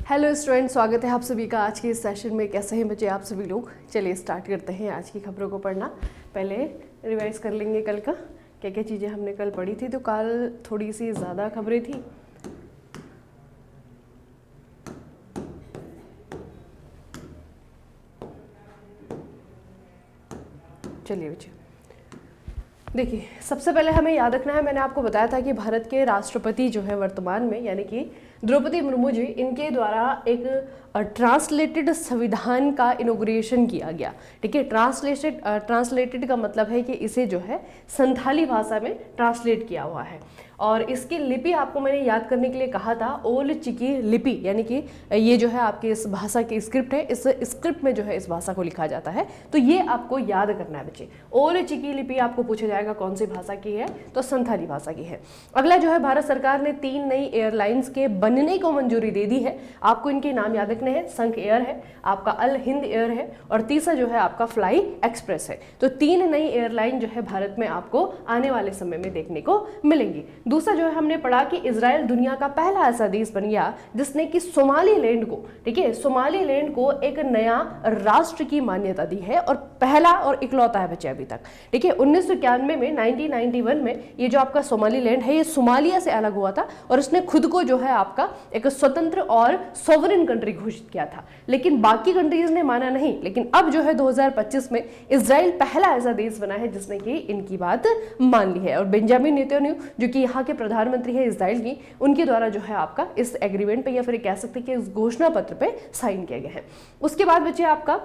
Hello student, स्वागत है आप सभी का आज के इस सेशन में। कैसे हैं बच्चे आप सभी लोग? चलिए स्टार्ट करते हैं आज की खबरों को पढ़ना। पहले रिवाइज कर लेंगे कल का, क्या क्या चीज़ें हमने कल पढ़ी थी। तो कल थोड़ी सी ज़्यादा खबरें थी। चलिए बच्चे देखिए, सबसे पहले हमें याद रखना है, मैंने आपको बताया था कि भारत के राष्ट्रपति जो है वर्तमान में, यानी कि द्रौपदी मुर्मू जी, इनके द्वारा एक ट्रांसलेटेड संविधान का इनॉग्रेशन किया गया। ठीक है, ट्रांसलेटेड का मतलब है कि इसे जो है संथाली भाषा में ट्रांसलेट किया हुआ है। और इसकी लिपि आपको मैंने याद करने के लिए कहा था, ओल चिकी लिपि, यानी कि ये जो है आपकी इस भाषा की स्क्रिप्ट है। इस स्क्रिप्ट में जो है इस भाषा को लिखा जाता है, तो ये आपको याद करना है बच्चे। ओल चिकी लिपि आपको पूछा जाएगा कौन सी भाषा की है, तो संथाली भाषा की है। अगला जो है, भारत सरकार ने 3 नई एयरलाइंस के बनने को मंजूरी दे दी है। आपको इनके नाम याद रखने हैं, संख एयर है, आपका अल हिंद एयर है, और तीसरा जो है आपका फ्लाई एक्सप्रेस है। तो 3 नई एयरलाइन जो है भारत में आपको आने वाले समय में देखने को मिलेंगी। दूसरा जो है हमने पढ़ा कि इजराइल दुनिया का पहला ऐसा देश बन गया जिसने कि सोमालीलैंड को, ठीक है, सोमालीलैंड को एक नया राष्ट्र की मान्यता दी है, और पहला और इकलौता है बच्चे अभी तक। ठीक है, 1991 में 1991 में ये जो आपका सोमालीलैंड है, ये सोमालिया से अलग हुआ था, और इसने खुद को जो है आपका एक स्वतंत्र और सॉवरेन कंट्री घोषित किया था। लेकिन बाकी कंट्रीज ने माना नहीं। लेकिन अब जो है 2025 में इजराइल पहला ऐसा देश बना है जिसने कि इनकी बात मान ली है। और बेंजामिन नेतन्याहू जो कि यहाँ के प्रधानमंत्री है इजराइल की, उनके द्वारा जो है आपका इस एग्रीमेंट पे, या फिर कह सकते हैं कि इस घोषणा पत्र पे साइन किया गया है। उसके बाद बच्चे आपका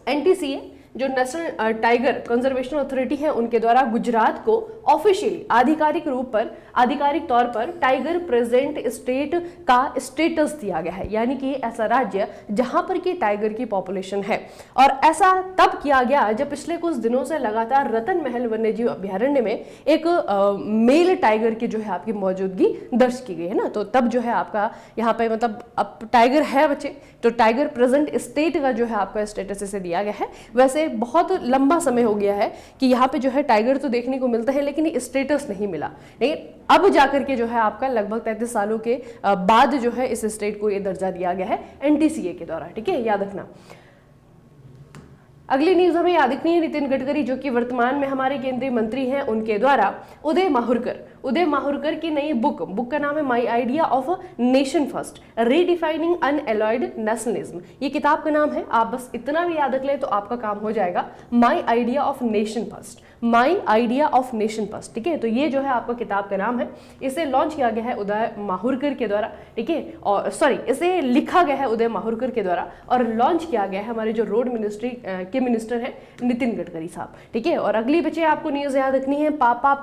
NTCA जो नेशनल टाइगर कंजर्वेशन अथॉरिटी है, उनके द्वारा गुजरात को ऑफिशियली आधिकारिक तौर पर टाइगर प्रेजेंट स्टेट का स्टेटस दिया गया है, यानी कि ऐसा राज्य जहां पर कि टाइगर की पॉपुलेशन है। और ऐसा तब किया गया जब पिछले कुछ दिनों से लगातार रतन महल वन्यजीव अभ्यारण्य में एक मेल टाइगर की जो है आपकी मौजूदगी दर्ज की गई है ना। तो तब जो है आपका यहाँ पे मतलब अब टाइगर है बच्चे, तो टाइगर प्रेजेंट स्टेट का जो है आपका स्टेटस इसे दिया गया है। वैसे बहुत लंबा समय हो गया है कि यहाँ पे जो है टाइगर तो देखने को मिलता है, लेकिन ये स्टेटस नहीं मिला। लेकिन अब जाकर के जो है आपका लगभग 33 सालों के बाद जो है इस स्टेट को ये दर्जा दिया गया है NTCA के द्वारा। ठीक है, याद रखना। अगली न्यूज हमें याद रखनी है, नितिन गडकरी जो कि वर्तमान में हमारे केंद्रीय मंत्री हैं, उनके द्वारा उदय माहुरकर की नई बुक का नाम है my idea of nation first, redefining unalloyed nationalism. ये किताब का नाम है। आप बस इतना भी याद रख ले तो आपका काम हो जाएगा। माई idea of nation first, my idea of nation first. ठीक है, तो ये जो है आपका किताब का नाम है। इसे लॉन्च किया गया है उदय माहुरकर के द्वारा। ठीक है, और इसे लिखा गया है उदय माहुरकर के द्वारा, और लॉन्च किया गया है हमारे जो रोड मिनिस्ट्री के मिनिस्टर हैं नितिन गडकरी साहब। ठीक है, और अगली बच्चे आपको न्यूज याद रखनी है, पापा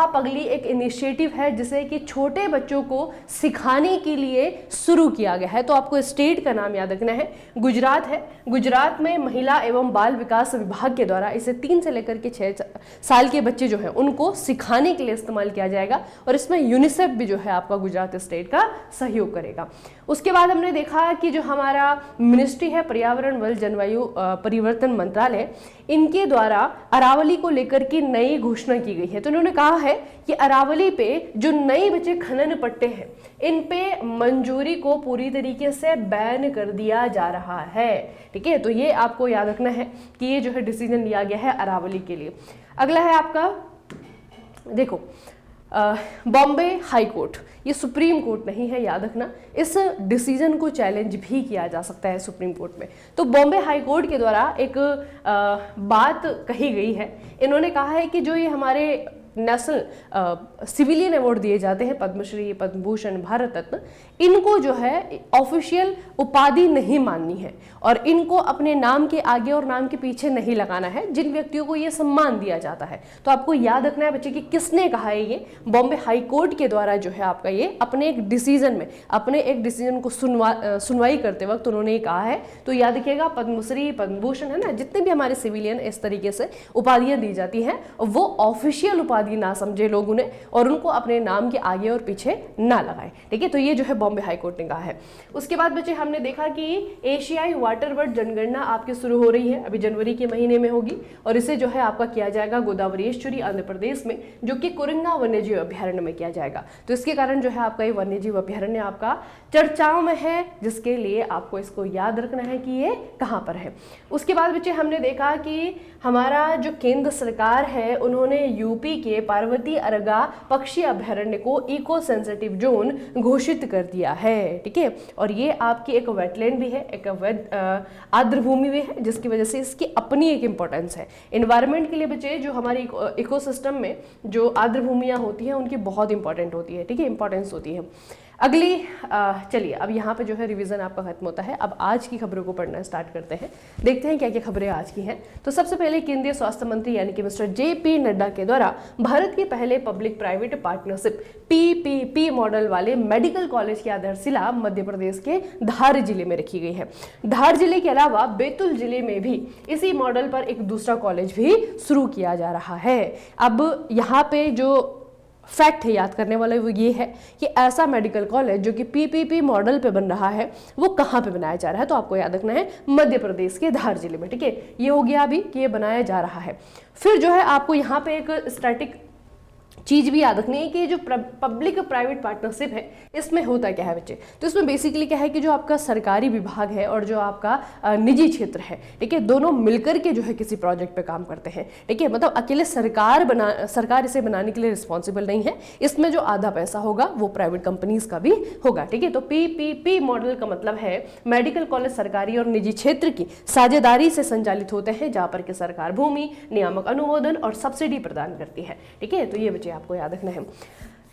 पगली एक इनिशिएटिव है जिसे कि छोटे बच्चों को सिखाने के लिए शुरू किया गया है। तो आपको स्टेट का नाम याद रखना है, गुजरात है। गुजरात में महिला एवं बाल विकास विभाग के द्वारा इसे 3 से लेकर के 6 साल के बच्चे जो है उनको सिखाने के लिए इस्तेमाल किया जाएगा, और इसमें यूनिसेफ भी जो है आपका गुजरात स्टेट का सहयोग करेगा। उसके बाद हमने देखा कि जो हमारा मिनिस्ट्री है पर्यावरण वन जलवायु परिवर्तन मंत्रालय, इनके द्वारा अरावली को लेकर की नई घोषणा की गई है। तो उन्होंने कहा है कि अरावली पे जो नए बचे खनन पट्टे हैं, इन पे मंजूरी को पूरी तरीके से बैन कर दिया जा रहा है। ठीक है, तो ये आपको याद रखना है कि ये जो है डिसीजन लिया गया है अरावली के लिए। अगला है आपका, देखो, बॉम्बे हाई कोर्ट, ये सुप्रीम कोर्ट नहीं है, याद रखना। इस डिसीजन को चैलेंज भी किया जा सकता है सुप्रीम कोर्ट में। तो बॉम्बे हाई कोर्ट के द्वारा एक बात कही गई है। इन्होंने कहा है कि जो ये हमारे नेशनल सिविलियन अवार्ड दिए जाते हैं, पद्मश्री, पद्म भूषण, भारत रत्न, इनको जो है ऑफिशियल उपाधि नहीं माननी है, और इनको अपने नाम के आगे और नाम के पीछे नहीं लगाना है जिन व्यक्तियों को ये सम्मान दिया जाता है। तो आपको याद रखना है बच्चे कि किसने कहा है ये, बॉम्बे हाई कोर्ट के द्वारा जो है आपका ये अपने एक डिसीजन को सुनवाई करते वक्त उन्होंने ये कहा है। तो याद रखिएगा, पद्मश्री, पद्म भूषण है ना, जितने भी हमारे सिविलियन इस तरीके से उपाधियां दी जाती हैं, वो ऑफिशियल उपाधि राष्ट्रवादी ना समझे लोग उन्हें और उनको अपने नाम के आगे और पीछे ना लगाएं। ठीक है, तो ये जो है बॉम्बे हाईकोर्ट ने कहा है। उसके बाद बच्चे हमने देखा कि एशियाई वाटर बर्ड जनगणना आपकी शुरू हो रही है, अभी जनवरी के महीने में होगी और इसे जो है आपका किया जाएगा गोदावरी एस्चुरी आंध्र प्रदेश में, जो कि कुरंगा वन्यजीव अभ्यारण्य में किया जाएगा। तो इसके कारण जो है आपका ये वन्यजीव अभ्यारण्य आपका चर्चाओं में है, जिसके लिए आपको इसको याद रखना है कि ये कहाँ पर है। उसके बाद बच्चे हमने देखा कि हमारा जो केंद्र सरकार है उन्होंने यूपी के पार्वती अरगा पक्षी अभ्यारण्य को इको सेंसिटिव जोन घोषित कर दिया है। ठीक है, और ये आपकी एक वेटलैंड भी है, एक आर्द्र भूमि भी है, जिसकी वजह से इसकी अपनी एक इंपॉर्टेंस है एनवायरनमेंट के लिए बच्चे। जो हमारी इकोसिस्टम में जो आर्द्र भूमियाँ होती हैं उनकी बहुत इंपॉर्टेंट होती है। ठीक है, इंपॉर्टेंस होती है। अगली चलिए अब यहाँ पे जो है रिवीजन आपका खत्म होता है, अब आज की खबरों को पढ़ना स्टार्ट करते हैं। देखते हैं क्या क्या खबरें आज की हैं। तो सबसे पहले केंद्रीय स्वास्थ्य मंत्री यानी कि मिस्टर JP नड्डा के द्वारा भारत के पहले public private partnership PPP model वाले मेडिकल कॉलेज की आधारशिला मध्य प्रदेश के धार जिले में रखी गई है। धार जिले के अलावा बैतूल जिले में भी इसी मॉडल पर एक दूसरा कॉलेज भी शुरू किया जा रहा है। अब यहाँ पे जो फैक्ट है याद करने वाला वो ये है कि ऐसा मेडिकल कॉलेज जो कि PPP मॉडल पे बन रहा है वो कहाँ पे बनाया जा रहा है, तो आपको याद रखना है मध्य प्रदेश के धार जिले में। ठीक है, ये हो गया अभी कि ये बनाया जा रहा है। फिर जो है आपको यहाँ पे एक स्टैटिक चीज भी याद रखनी है कि जो पब्लिक प्राइवेट पार्टनरशिप है इसमें होता क्या है बच्चे। तो इसमें बेसिकली क्या है कि जो आपका सरकारी विभाग है और जो आपका निजी क्षेत्र है, ठीक है, दोनों मिलकर के जो है किसी प्रोजेक्ट पे काम करते हैं। ठीक है, मतलब अकेले सरकार इसे बनाने के लिए रिस्पॉन्सिबल नहीं है, इसमें जो आधा पैसा होगा वो प्राइवेट कंपनीज का भी होगा। ठीक है, तो PPP मॉडल का मतलब है मेडिकल कॉलेज सरकारी और निजी क्षेत्र की साझेदारी से संचालित होते हैं, जहां पर कि सरकार भूमि, नियामक अनुमोदन और सब्सिडी प्रदान करती है। ठीक है, तो ये बच्चे आपको याद रखना है।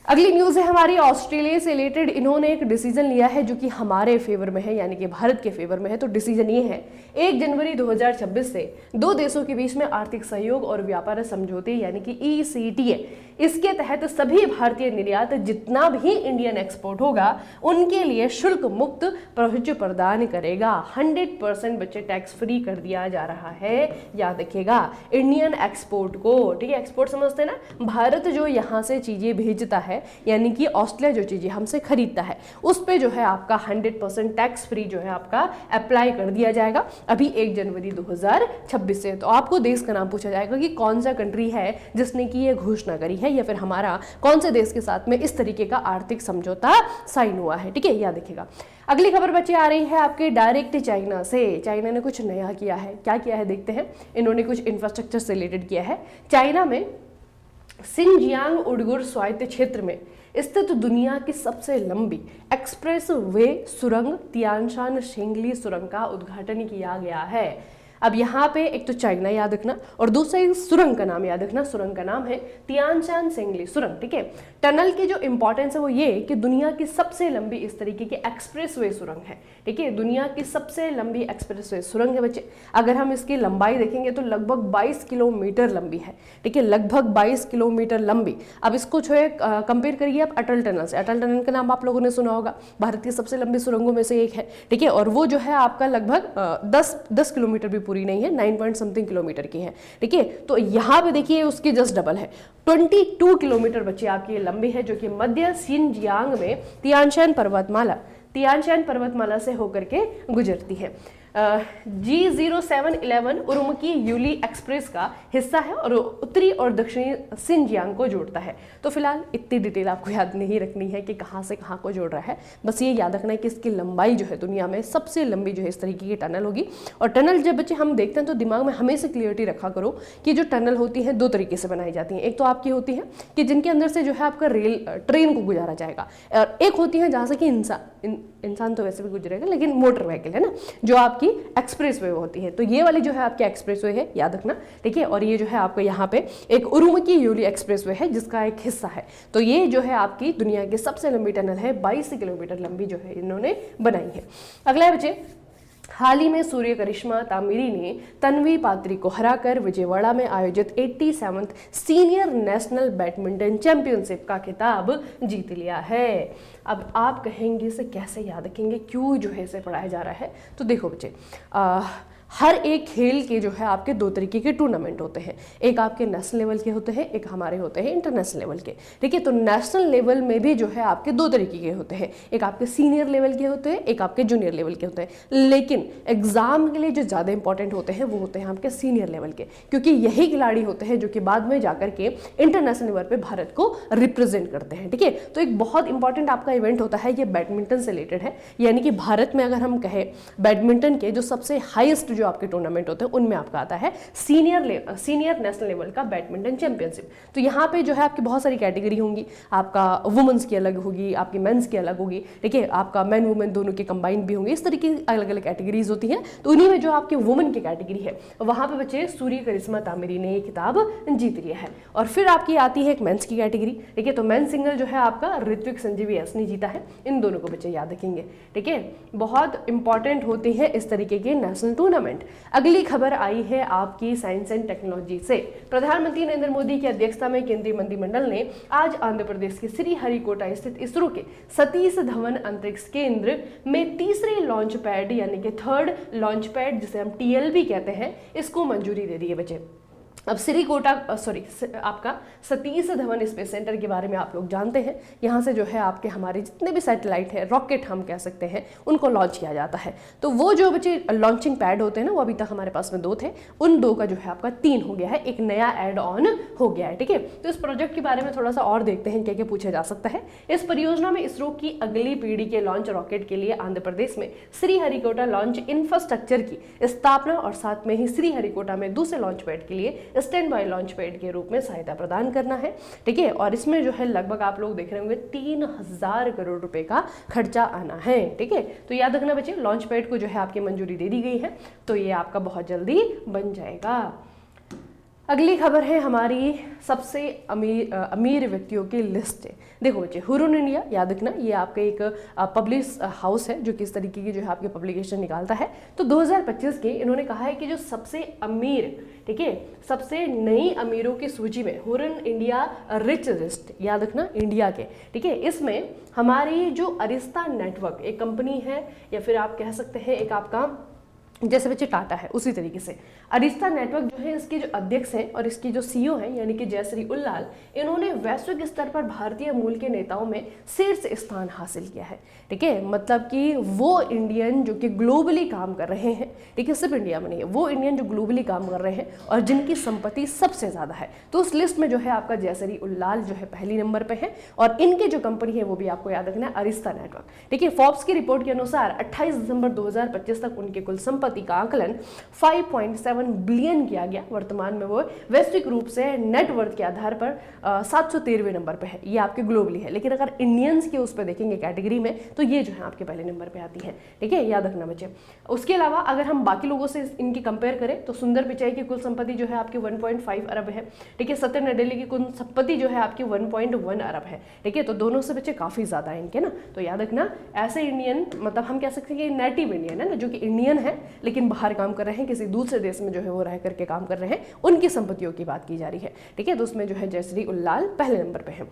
अगली न्यूज है हमारी ऑस्ट्रेलिया से रिलेटेड। इन्होंने एक डिसीजन लिया है जो कि हमारे फेवर में है, यानी कि भारत के फेवर में है। तो डिसीजन ये है 1 जनवरी 2026 से दो देशों के बीच में आर्थिक सहयोग और व्यापार समझौते यानी कि ECTA, इसके तहत सभी भारतीय निर्यात जितना भी इंडियन एक्सपोर्ट होगा उनके लिए शुल्क मुक्त प्रवेश प्रदान करेगा। 100% बच्चे टैक्स फ्री कर दिया जा रहा है। याद रखिएगा इंडियन एक्सपोर्ट को। ठीक है, एक्सपोर्ट समझते हैं ना, भारत जो यहाँ से चीजें भेजता है यानी कि ऑस्ट्रेलिया जो चीजें हमसे खरीदता है उस पे जो है आपका 100% टैक्स फ्री जो है आपका अप्लाई कर दिया जाएगा अभी 1 जनवरी 2026 से। तो आपको देश का नाम पूछा जाएगा कि कौन सा कंट्री है जिसने की ये घोषणा करी है, या फिर हमारा कौन से देश के साथ में इस तरीके का आर्थिक समझौता साइन हुआ है। ठीक है, याद रखिएगा। अगली खबर बच्चे आ रही है आपके डायरेक्ट चाइना से। चाइना ने कुछ नया किया है, क्या किया है देखते हैं। इन्होंने कुछ इंफ्रास्ट्रक्चर से रिलेटेड किया है। चाइना में सिनजियांग उइगुर स्वायत्त क्षेत्र में स्थित दुनिया की सबसे लंबी एक्सप्रेस वे सुरंग तियानशान शेंगली सुरंग का उद्घाटन किया गया है। अब यहाँ पे एक तो चाइना याद रखना और दूसरा सुरंग का नाम याद रखना। सुरंग का नाम है तियानशान शेंगली सुरंग। ठीक है, टनल की जो इंपॉर्टेंस है वो ये कि दुनिया की सबसे लंबी इस तरीके की एक्सप्रेसवे सुरंग है। ठीक है, दुनिया की सबसे लंबी एक्सप्रेसवे सुरंग है बच्चे। अगर हम इसकी लंबाई देखेंगे तो लगभग 22 किलोमीटर लंबी है। ठीक है, लगभग 22 किलोमीटर लंबी। अब इसको जो है कंपेयर करिए आप अटल टनल से। अटल टनल का नाम आप लोगों ने सुना होगा, भारत की सबसे लंबी सुरंगों में से एक है। ठीक है, और वो जो है आपका लगभग 10 किलोमीटर भी पूरी नहीं है, 9 पॉइंट समथिंग किलोमीटर की है। ठीक है, तो यहाँ पे देखिए उसकी जस्ट डबल है, 22 किलोमीटर बच्चे आपकी ये लंबी है, जो कि मध्य सिनजियांग में तियानशान पर्वतमाला से होकर के गुजरती है। G0711 उरुमकी यूली एक्सप्रेस का हिस्सा है और उत्तरी और दक्षिणी सिनजियांग को जोड़ता है। तो फिलहाल इतनी डिटेल आपको याद नहीं रखनी है कि कहाँ से कहाँ को जोड़ रहा है, बस ये याद रखना है कि इसकी लंबाई जो है दुनिया में सबसे लंबी जो है इस तरीके की टनल होगी। और टनल जब बच्चे हम देखते हैं तो दिमाग में हमेशा क्लियरिटी रखा करो कि जो टनल होती है दो तरीके से बनाई जाती है। एक तो आपकी होती है कि जिनके अंदर से जो है आपका ट्रेन को गुजारा जाएगा, और एक होती है जहाँ से कि इंसान तो वैसे भी गुजरेगा लेकिन मोटर व्हीकल है ना, जो आपकी एक्सप्रेसवे होती है। तो ये वाली जो है आपकी एक्सप्रेसवे है, याद रखना। ठीक है, और ये जो है आपको यहाँ पे एक उरुमकी यूली एक्सप्रेसवे है जिसका एक हिस्सा है। तो ये जो है आपकी दुनिया की सबसे लंबी टनल है, 22 किलोमीटर लंबी जो है इन्होंने बनाई है। अगला बच्चे, हाल ही में सूर्य करिश्मा तामिरी ने तन्वी पात्री को हराकर विजयवाड़ा में आयोजित 87th senior national badminton championship का खिताब जीत लिया है। अब आप कहेंगे इसे कैसे याद रखेंगे, क्यों जो है इसे पढ़ाया जा रहा है। तो देखो बच्चे, हर एक खेल के जो है आपके दो तरीके के टूर्नामेंट होते हैं, एक आपके नेशनल लेवल के होते हैं, एक हमारे होते हैं इंटरनेशनल लेवल के। ठीक है, तो नेशनल लेवल में भी जो है आपके दो तरीके के होते हैं, एक आपके सीनियर लेवल के होते हैं, एक आपके जूनियर लेवल के होते हैं। लेकिन एग्जाम के लिए जो ज़्यादा इंपॉर्टेंट होते हैं वो होते हैं आपके सीनियर लेवल के, क्योंकि यही खिलाड़ी होते हैं जो कि बाद में जाकर के इंटरनेशनल लेवल पे भारत को रिप्रेजेंट करते हैं। ठीक है, तो एक बहुत इंपॉर्टेंट आपका इवेंट होता है, ये बैडमिंटन से रिलेटेड है। यानी कि भारत में अगर हम कहें बैडमिंटन के जो सबसे हाईएस्ट जो आपके टूर्नामेंट होते हैं उनमें आपका आता है सीनियर नेशनल लेवल का बैडमिंटन चैंपियनशिप। तो यहाँ पे जो है आपकी बहुत सारी कैटेगरी होंगी, आपका वुमेन्स की अलग होगी, आपकी मेंस की अलग होगी। ठीक है, आपका मेन वुमेन दोनों के कंबाइंड भी होंगे, इस तरीके की अलग अलग कैटेगरीज होती हैं। तो उन्हीं में जो आपकी वुमेन की कैटेगरी है वहाँ पे बच्चे सूर्य करिश्मा तामिरी ने ये खिताब जीत लिया है। और फिर आपकी आती है एक मेंस की कैटेगरी। ठीक है, तो मेंस सिंगल जो है आपका ऋत्विक संजीवी एस ने जीता है। इन दोनों को बच्चे याद रखेंगे। ठीक है, बहुत इंपॉर्टेंट होती है इस तरीके के नेशनल टूर्नामेंट। अगली खबर आई है आपकी साइंस एंड टेक्नोलॉजी से। प्रधानमंत्री नरेंद्र मोदी की अध्यक्षता में केंद्रीय मंत्रिमंडल ने आज आंध्र प्रदेश के श्रीहरिकोटा स्थित इसरो के सतीश धवन अंतरिक्ष केंद्र में तीसरे लॉन्च पैड यानी कि थर्ड लॉन्च पैड जिसे हम TLB कहते हैं, इसको मंजूरी दे दी है बच्चे। अब आपका सतीश धवन स्पेस सेंटर के बारे में आप लोग जानते हैं। यहाँ से जो है आपके हमारे जितने भी सैटेलाइट है, रॉकेट हम कह सकते हैं, उनको लॉन्च किया जाता है। तो वो जो बच्चे लॉन्चिंग पैड होते हैं ना, वो अभी तक हमारे पास में 2 थे, उन 2 का जो है आपका 3 हो गया है, एक नया एड ऑन हो गया है। ठीक है, तो इस प्रोजेक्ट के बारे में थोड़ा सा और देखते हैं क्या क्या पूछा जा सकता है। इस परियोजना में इसरो की अगली पीढ़ी के लॉन्च रॉकेट के लिए आंध्र प्रदेश में श्रीहरिकोटा लॉन्च इंफ्रास्ट्रक्चर की स्थापना और साथ में ही श्रीहरिकोटा में दूसरे लॉन्च पैड के लिए स्टैंड बाय लॉन्च पैड के रूप में सहायता प्रदान करना है। ठीक है, और इसमें जो है लगभग आप लोग देख रहे होंगे 3000 करोड़ रुपए का खर्चा आना है। ठीक है, तो याद रखना बच्चे, लॉन्च पैड को जो है आपकी मंजूरी दे दी गई है, तो ये आपका बहुत जल्दी बन जाएगा। अगली खबर है हमारी सबसे अमीर व्यक्तियों की लिस्ट है। देखो बच्चे, हुरुन इंडिया याद रखना, ये आपका एक पब्लिश हाउस है जो कि इस तरीके की जो है आपके पब्लिकेशन निकालता है। तो 2025 के इन्होंने कहा है कि जो सबसे अमीर, ठीक है, सबसे नई अमीरों की सूची में हुरुन इंडिया रिच लिस्ट याद रखना इंडिया के। ठीक है, इसमें हमारी जो अरिस्ता नेटवर्क एक कंपनी है, या फिर आप कह सकते हैं एक आपका जैसे बच्चे टाटा है, उसी तरीके से अरिस्ता नेटवर्क जो है इसके जो अध्यक्ष हैं और इसकी जो CEO हैं यानी कि जयश्री उल्लाल, इन्होंने वैश्विक स्तर पर भारतीय मूल के नेताओं में शीर्ष स्थान हासिल किया है। ठीक है, मतलब कि वो इंडियन जो कि ग्लोबली काम कर रहे हैं, ठीक है, सिर्फ इंडिया में नहीं है, वो इंडियन जो ग्लोबली काम कर रहे हैं और जिनकी संपत्ति सबसे ज्यादा है। तो उस लिस्ट में जो है आपका जयश्री उल्लाल जो है पहली नंबर पर है, और इनके जो कंपनी है वो भी आपको याद रखना है, अरिस्ता नेटवर्क। ठीक है, फोर्ब्स की रिपोर्ट के अनुसार 28 दिसंबर 2025 तक उनके कुल संपत्ति का आकलन 5.7 बिलियन किया गया। वर्तमान में वो वैश्विक रूप से नेटवर्थ के आधार पर 713वें नंबर पे है। ये आपके ग्लोबली है, लेकिन अगर इंडियंस के उस पर देखेंगे कैटेगरी में तो ये जो है आपके पहले नंबर पे आती है। ठीक है, याद रखना बच्चे। उसके अलावा अगर हम बाकी लोगों से इनकी कंपेयर करें तो सुंदर पिचाई की कुल संपत्ति जो है आपकी 1.5 अरब है। ठीक है, सत्य नडेले की कुल संपत्ति जो है आपकी 1.1 अरब है। ठीक है, तो दोनों से बच्चे काफी ज्यादा है इनके ना। तो याद रखना, ऐसे इंडियन मतलब हम कह सकते हैं कि नेटिव इंडियन है ना, जो कि इंडियन है लेकिन बाहर काम कर रहे हैं, किसी दूसरे देश में जो है वो रह करके काम कर रहे हैं, उनकी संपत्तियों की बात की जा रही है। ठीक है, तो उसमें जो है जयश्री उल्लाल पहले नंबर पे है।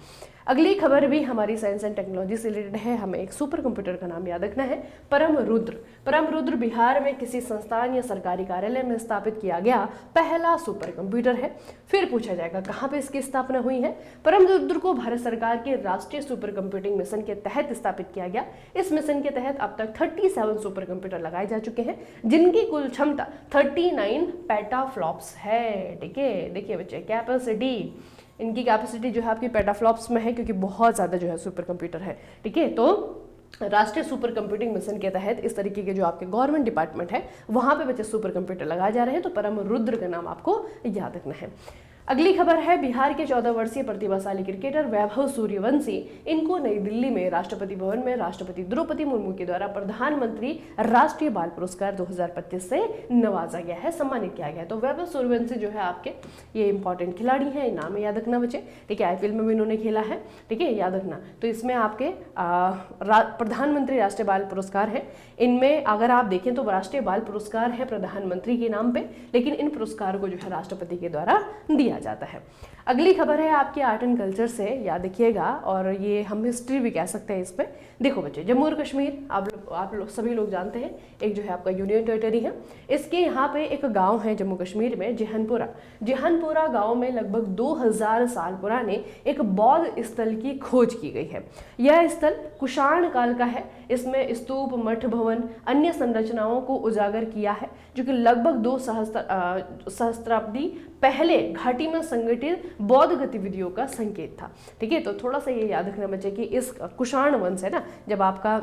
अगली खबर भी हमारी साइंस एंड टेक्नोलॉजी से रिलेटेड है। हमें एक सुपर कंप्यूटर का नाम याद रखना है, परम रुद्र। परम रुद्र बिहार में किसी संस्थान या सरकारी कार्यालय में स्थापित किया गया पहला सुपर कंप्यूटर है। फिर पूछा जाएगा कहाँ पे इसकी स्थापना हुई है। परम रुद्र को भारत सरकार के राष्ट्रीय सुपर कंप्यूटिंग मिशन के तहत स्थापित किया गया। इस मिशन के तहत अब तक 37 सुपर कंप्यूटर लगाए जा चुके हैं, जिनकी कुल क्षमता 39 पेटाफ्लॉप्स है। ठीक है, देखिए बच्चे, कैपेसिटी, इनकी कैपेसिटी जो है आपकी पेटाफ्लॉप्स में है, क्योंकि बहुत ज़्यादा जो है सुपर कंप्यूटर है। ठीक है, तो राष्ट्रीय सुपर कंप्यूटिंग मिशन के तहत इस तरीके के जो आपके गवर्नमेंट डिपार्टमेंट है वहाँ पे बच्चे सुपर कंप्यूटर लगाए जा रहे हैं। तो परम रुद्र का नाम आपको याद रखना है। अगली खबर है बिहार के 14 वर्षीय प्रतिभाशाली क्रिकेटर वैभव सूर्यवंशी, इनको नई दिल्ली में राष्ट्रपति भवन में राष्ट्रपति द्रौपदी मुर्मू के द्वारा प्रधानमंत्री राष्ट्रीय बाल पुरस्कार 2025 से नवाजा गया है, सम्मानित किया गया है। तो वैभव सूर्यवंशी जो है आपके ये इंपॉर्टेंट खिलाड़ी है, नाम याद रखना बच्चे। ठीक है, IPL में भी इन्होंने खेला है। ठीक है, याद रखना। तो इसमें आपके प्रधानमंत्री राष्ट्रीय बाल पुरस्कार है। इनमें अगर आप देखें तो राष्ट्रीय बाल पुरस्कार है प्रधानमंत्री के नाम पे, लेकिन इन पुरस्कारों को जो है राष्ट्रपति के द्वारा दिया जाता है। अगली खबर है आपकी आर्ट एंड कल्चर से, याद रखिएगा, और ये हम हिस्ट्री भी कह सकते हैं इसमें। देखो बच्चे, जम्मू और कश्मीर आप लोग सभी लोग जानते हैं, एक जो है आपका यूनियन टेरिटरी है। इसके यहाँ पे एक गांव है जम्मू कश्मीर में, जिहनपुरा गांव में लगभग 2000 साल पुराने एक बौद्ध स्थल की खोज की गई है। यह स्थल कुषाण काल का है। इसमें स्तूप, मठ, भवन, अन्य संरचनाओं को उजागर किया है, जो कि लगभग 2 सहस्त्राब्दी पहले घाटी में संगठित बौद्ध गतिविधियों का संकेत था। ठीक है, तो थोड़ा सा ये याद रखना बच्चे कि इस कुषाण वंश है ना, जब आपका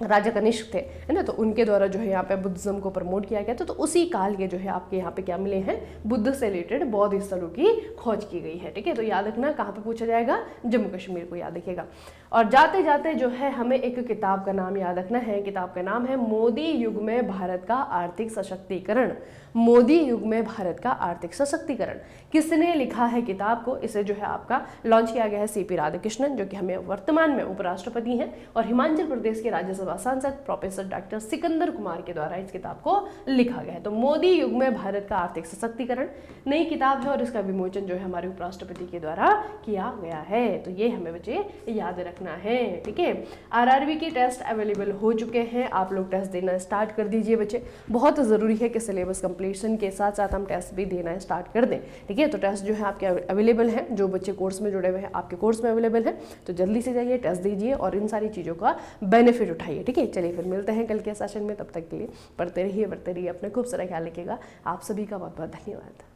राजा कनिष्क थे, है ना, तो उनके द्वारा जो है यहाँ पे बुद्धिज्म को प्रमोट किया गया था। तो उसी काल के जो है आपके यहाँ पे क्या मिले हैं, बुद्ध से रिलेटेड बौद्ध स्थलों की खोज की गई है। ठीक है, तो याद रखना कहाँ पे पूछा जाएगा, जम्मू कश्मीर को याद रखिएगा। और जाते जाते जो है हमें एक किताब का नाम याद रखना है। किताब का नाम है मोदी युग में भारत का आर्थिक सशक्तिकरण। मोदी युग में भारत का आर्थिक सशक्तिकरण किसने लिखा है किताब को? इसे जो है आपका लॉन्च किया गया है सीपी राधाकृष्णन, जो कि हमें वर्तमान में उपराष्ट्रपति हैं, और हिमाचल प्रदेश के राज्यसभा सांसद प्रोफेसर डॉक्टर सिकंदर कुमार के द्वारा इस किताब को लिखा गया है। तो मोदी युग में भारत का आर्थिक सशक्तिकरण नई किताब है, और इसका विमोचन जो है हमारे उपराष्ट्रपति के द्वारा किया गया है। तो ये हमें बच्चे याद रखना है। ठीक है, आरआरबी के टेस्ट अवेलेबल हो चुके हैं, आप लोग टेस्ट देना स्टार्ट कर दीजिए बच्चे। बहुत जरूरी है कि सिलेबस कंप्लीशन के साथ साथ हम टेस्ट भी देना स्टार्ट कर दें। ठीक है, तो टेस्ट जो है आपके अवेलेबल हैं, जो बच्चे कोर्स में जुड़े हुए हैं आपके कोर्स में अवेलेबल है, तो जल्दी से जाइए टेस्ट दीजिए और इन सारी चीज़ों का बेनिफिट उठाइए। ठीक है, चलिए फिर मिलते हैं कल के सेशन में। तब तक के लिए पढ़ते रहिए, बढ़ते रहिए, अपना खूब सारा ख्याल रखिएगा। आप सभी का बहुत बहुत धन्यवाद।